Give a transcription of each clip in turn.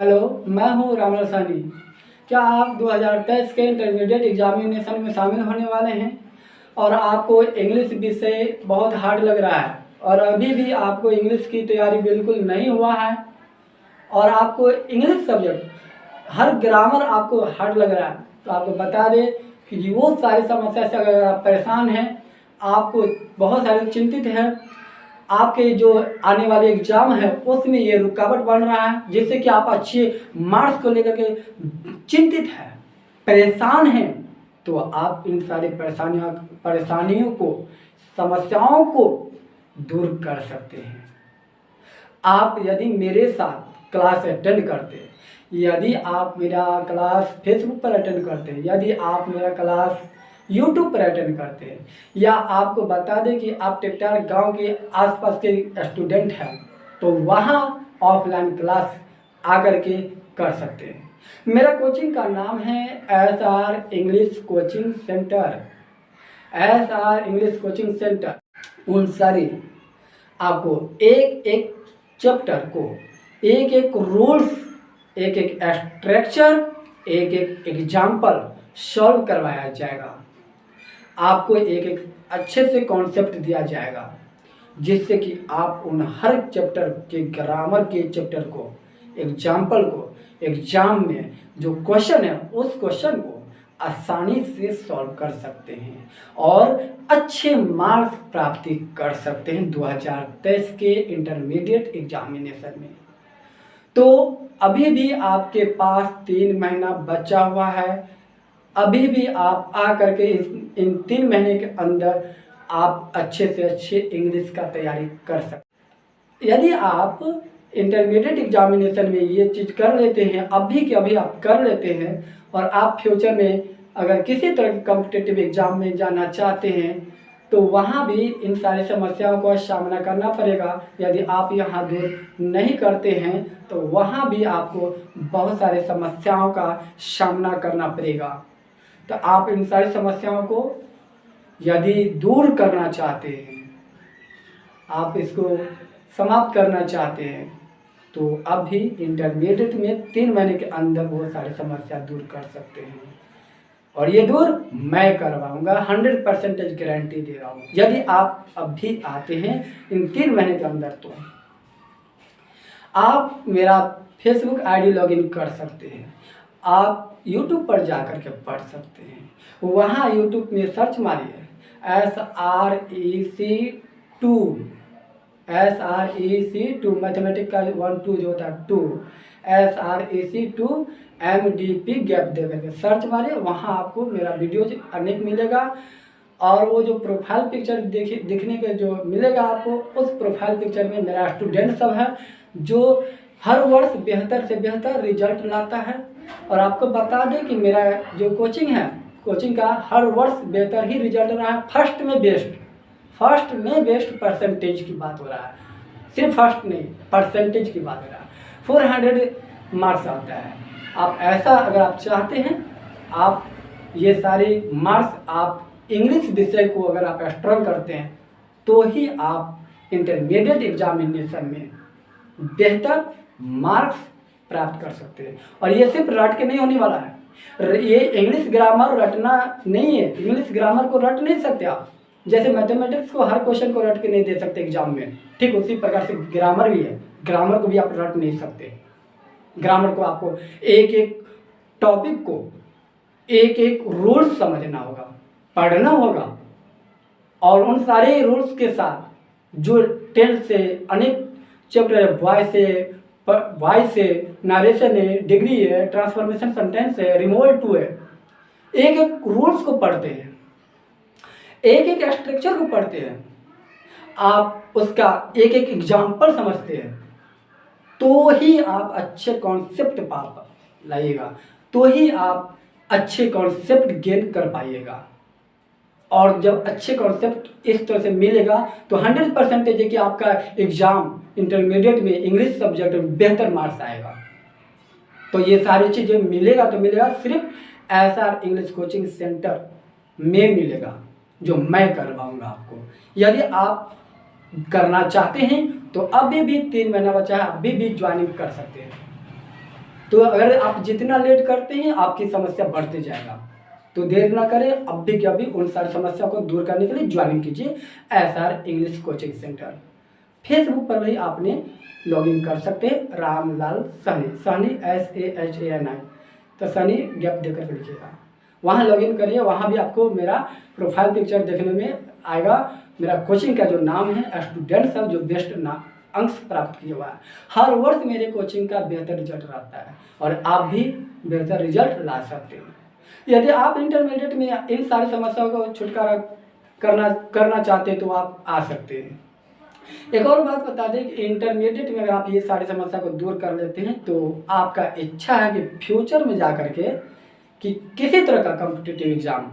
Hello, मैं हूँ राम रसानी। क्या आप 2023 के इंटरमीडिएट एग्जामिनेशन में शामिल होने वाले हैं और आपको इंग्लिश विषय बहुत हार्ड लग रहा है और अभी भी आपको इंग्लिश की तैयारी बिल्कुल नहीं हुआ है और आपको इंग्लिश सब्जेक्ट हर ग्रामर आपको हार्ड लग रहा है, तो आपको बता दें कि वो सारी समस्या से अगर आप परेशान हैं, आपको बहुत सारे चिंतित हैं, आपके जो आने वाले एग्जाम है उसमें ये रुकावट बन रहा है जिससे कि आप अच्छे मार्क्स को लेकर के चिंतित हैं, परेशान हैं, तो आप इन सारी परेशानियों को, समस्याओं को दूर कर सकते हैं। आप यदि मेरे साथ क्लास अटेंड करते हैं, यदि आप मेरा क्लास फेसबुक पर अटेंड करते हैं, यदि आप मेरा क्लास यूट्यूब पर अटेंड करते हैं, या आपको बता दें कि आप टेक्टार गांव के आसपास के स्टूडेंट हैं, तो वहाँ ऑफलाइन क्लास आकर के कर सकते हैं। मेरा कोचिंग का नाम है SR English coaching centre. SR English coaching centre उन सारी आपको एक एक चैप्टर को, एक एक रूल्स, एक एक स्ट्रक्चर, एक एक एग्जाम्पल सॉल्व करवाया जाएगा। आपको एक एक अच्छे से कॉन्सेप्ट दिया जाएगा जिससे कि आप उन हर चैप्टर के ग्रामर के चैप्टर को, एग्जाम्पल को, एग्जाम में जो क्वेश्चन है उस क्वेश्चन को आसानी से सॉल्व कर सकते हैं और अच्छे मार्क्स प्राप्ति कर सकते हैं 2023 के इंटरमीडिएट एग्जामिनेशन में। तो अभी भी आपके पास 3 महीना बचा हुआ है। अभी भी आप आ करके इन 3 महीने के अंदर आप अच्छे से अच्छे इंग्लिश का तैयारी कर सकते। यदि आप इंटरमीडिएट एग्जामिनेशन में ये चीज़ कर लेते हैं, अभी के अभी आप कर लेते हैं और आप फ्यूचर में अगर किसी तरह के कॉम्पिटिटिव एग्ज़ाम में जाना चाहते हैं तो वहाँ भी इन सारी समस्याओं का सामना करना पड़ेगा। यदि आप यहाँ दूर नहीं करते हैं तो वहाँ भी आपको बहुत सारी समस्याओं का सामना करना पड़ेगा। तो आप इन सारी समस्याओं को यदि दूर करना चाहते हैं, आप इसको समाप्त करना चाहते हैं, तो अभी इंटरमीडिएट में 3 महीने के अंदर वो सारी समस्या दूर कर सकते हैं और ये दूर मैं करवाऊंगा, 100% गारंटी दे रहा हूँ। यदि आप अभी आते हैं इन 3 महीने के अंदर तो आप मेरा फेसबुक आईडी लॉगिन कर सकते हैं, आप यूट्यूब पर जा कर के पढ़ सकते हैं। वहाँ यूट्यूब में सर्च मारिए SREC2 मैथमेटिक का 1 2 जो होता है 2, SREC2 MDP गैप दे करके सर्च मारिए। वहाँ आपको मेरा वीडियो अनेक मिलेगा और वो जो प्रोफाइल पिक्चर दिखने के जो मिलेगा आपको, उस प्रोफाइल पिक्चर में मेरा स्टूडेंट सब है जो हर वर्ष बेहतर से बेहतर रिजल्ट लाता है। और आपको बता दें कि मेरा जो कोचिंग है, कोचिंग का हर वर्ष बेहतर ही रिजल्ट रहा है। फर्स्ट में बेस्ट परसेंटेज की बात हो रहा है, सिर्फ फर्स्ट नहीं, परसेंटेज की बात हो रहा है। 400 मार्क्स आता है। आप ऐसा अगर आप चाहते हैं, आप ये सारे मार्क्स आप इंग्लिश विषय को अगर आप स्ट्रॉन्ग करते हैं तो ही आप इंटरमीडिएट एग्जामिनेशन में बेहतर मार्क्स प्राप्त कर सकते हैं। और ये सिर्फ रट के नहीं होने वाला है। ये इंग्लिश ग्रामर रटना नहीं है, इंग्लिश ग्रामर को रट नहीं सकते आप। जैसे मैथमेटिक्स को हर क्वेश्चन को रट के नहीं दे सकते एग्जाम में, ठीक उसी प्रकार से ग्रामर भी है, ग्रामर को भी आप रट नहीं सकते। ग्रामर को आपको एक एक टॉपिक को, एक एक रूल्स समझना होगा, पढ़ना होगा और उन सारे रूल्स के साथ जो 10 से अनेक चैप्टर है, वॉइस है, नरेशन है, डिग्री है, ट्रांसफॉर्मेशन सेंटेंस है, रिमोवल टू है, एक एक रूल्स को पढ़ते हैं, एक एक स्ट्रक्चर को पढ़ते हैं, आप उसका एक एक एग्जाम्पल समझते हैं, तो ही आप अच्छे कॉन्सेप्ट पा लाइएगा, तो ही आप अच्छे कॉन्सेप्ट गेन कर पाइएगा। और जब अच्छे कॉन्सेप्ट इस तरह से मिलेगा तो 100% है कि आपका एग्जाम इंटरमीडिएट में इंग्लिश सब्जेक्ट में बेहतर मार्क्स आएगा। तो ये सारी चीज़ें मिलेगा तो मिलेगा सिर्फ SR इंग्लिश कोचिंग सेंटर में मिलेगा, जो मैं करवाऊंगा आपको। यदि आप करना चाहते हैं तो अभी भी 3 महीना बचा है, अभी भी ज्वाइनिंग कर सकते हैं। तो अगर आप जितना लेट करते हैं आपकी समस्या बढ़ते जाएगा। तो देर ना करें, अब भी क्या भी उन सारी समस्या को दूर करने के लिए ज्वाइन कीजिए SR English coaching centre. Facebook पर भी आपने लॉगिन कर सकते हैं, रामलाल सहनी, सहनी SAHANI, तो सहनी गैप देकर लिखिएगा, वहाँ लॉगिन करिए। वहाँ भी आपको मेरा प्रोफाइल पिक्चर देखने में आएगा। मेरा कोचिंग का जो नाम है स्टूडेंट्स है जो बेस्ट अंक प्राप्त किए हुआ है। हर वर्ष मेरे कोचिंग का बेहतर रिजल्ट रहता है और आप भी बेहतर रिजल्ट ला सकते हैं। यदि आप इंटरमीडिएट में इन सारी समस्याओं को छुटकारा करना चाहते हैं तो आप आ सकते हैं। एक और बात बता दें कि इंटरमीडिएट में अगर आप ये सारी समस्या को दूर कर लेते हैं तो आपका इच्छा है कि फ्यूचर में जा कर के कि किसी तरह का कॉम्पिटिटिव एग्ज़ाम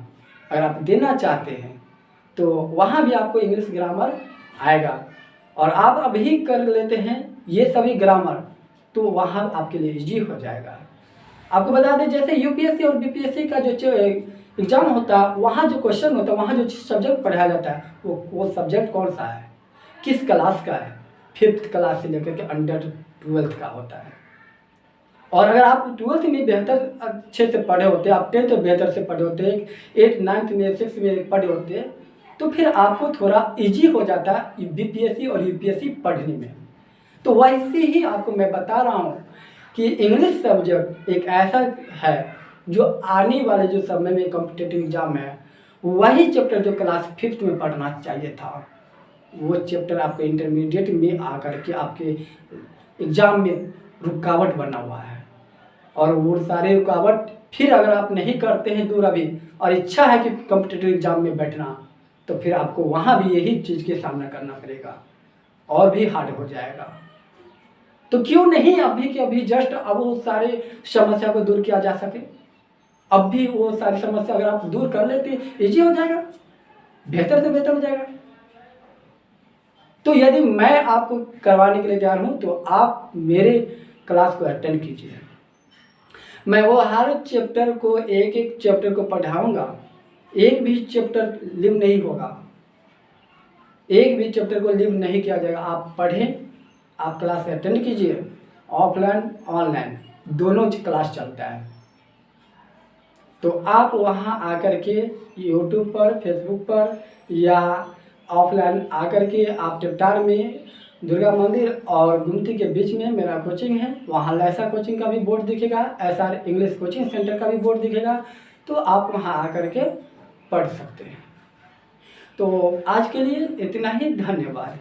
अगर आप देना चाहते हैं तो वहाँ भी आपको इंग्लिश ग्रामर आएगा और आप अभी कर लेते हैं ये सभी ग्रामर तो वहाँ आपके लिए इजी हो जाएगा। आपको बता दें जैसे UPSC और BPSC का जो एग्ज़ाम होता है वहाँ जो क्वेश्चन होता है, वहाँ जो सब्जेक्ट पढ़ाया जाता है वो सब्जेक्ट कौन सा है, किस क्लास का है, 5th क्लास से लेकर के अंडर 12th का होता है। और अगर आप 12th में बेहतर अच्छे से पढ़े होते, आप 10th में बेहतर से पढ़े होते, 8th 9th में 6th में पढ़े होते, तो फिर आपको थोड़ा इजी हो जाता है BPSC और UPSC पढ़ने में। तो वैसे ही आपको मैं बता रहा हूँ कि इंग्लिश सब्जेक्ट एक ऐसा है जो आने वाले जो समय में कॉम्पिटिटिव एग्ज़ाम है वही चैप्टर जो क्लास 5th में पढ़ना चाहिए था वो चैप्टर आपके इंटरमीडिएट में आकर के आपके एग्ज़ाम में रुकावट बना हुआ है। और वो सारे रुकावट फिर अगर आप नहीं करते हैं दूर अभी और इच्छा है कि कॉम्पिटिटिव एग्ज़ाम में बैठना तो फिर आपको वहाँ भी यही चीज़ के सामना करना पड़ेगा और भी हार्ड हो जाएगा। तो क्यों नहीं अभी के अभी जस्ट अब वो सारे समस्या को दूर किया जा सके। अब भी वो सारी समस्या अगर आप दूर कर लेते इजी हो जाएगा, बेहतर से बेहतर हो जाएगा। तो यदि मैं आपको करवाने के लिए तैयार हूँ तो आप मेरे क्लास को अटेंड कीजिए। मैं वो हर चैप्टर को एक एक चैप्टर को पढ़ाऊँगा, एक भी चैप्टर लीव नहीं होगा, एक भी चैप्टर को लीव नहीं किया जाएगा। आप पढ़ें, आप क्लास अटेंड कीजिए, ऑफलाइन ऑनलाइन दोनों क्लास चलता है। तो आप वहाँ आकर के यूट्यूब पर, फेसबुक पर या ऑफलाइन आकर के आप टिपटार में दुर्गा मंदिर और गुमती के बीच में मेरा कोचिंग है, वहाँ लैसा कोचिंग का भी बोर्ड दिखेगा, SR इंग्लिश कोचिंग सेंटर का भी बोर्ड दिखेगा। तो आप वहाँ आकर के पढ़ सकते हैं। तो आज के लिए इतना ही, धन्यवाद।